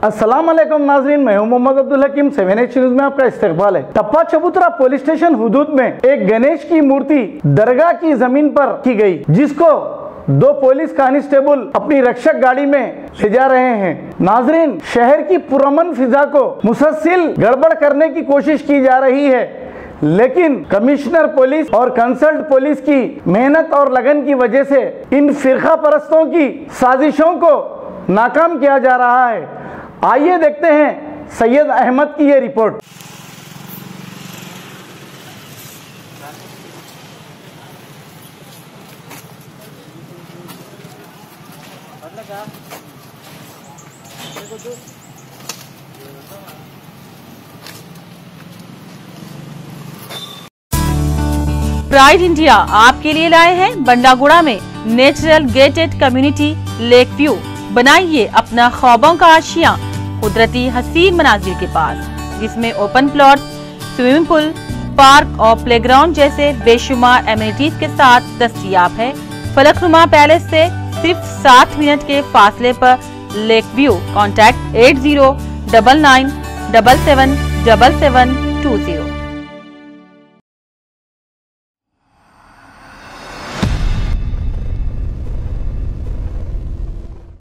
अस्सलाम वालेकुम नाजरीन, मैं हूं मोहम्मद अब्दुल हकीम। 7H न्यूज में आपका इस्तकबाल है। टप्पा चबूतरा पुलिस स्टेशन हुदूद में एक गणेश की मूर्ति दरगाह की जमीन पर की गई, जिसको 2 पुलिस कांस्टेबल अपनी रक्षक गाड़ी में ले जा रहे हैं। नाजरीन, शहर की पुरअमन फिजा को मुसलसल गड़बड़ करने की कोशिश की जा रही है, लेकिन कमिश्नर पुलिस और कंसल्ट पुलिस की मेहनत और लगन की वजह से इन फिरका परस्तों की साजिशों को नाकाम किया जा रहा है। आइए देखते हैं सैयद अहमद की ये रिपोर्ट। प्राइड इंडिया आपके लिए लाए हैं बंडागुड़ा में natural gated community lake view. बनाइए अपना ख्वाबों का आशियां कुदरती हसीन मनाजिर के पास, जिसमें open plot, swimming pool, park और प्लेग्राउंड जैसे बेशुमार एमिनिटीज के साथ दस्तयाब है। फलकनुमा पैलेस से सिर्फ 7 मिनट के फासले पर लेक व्यू। कॉन्टैक्ट 8099777720।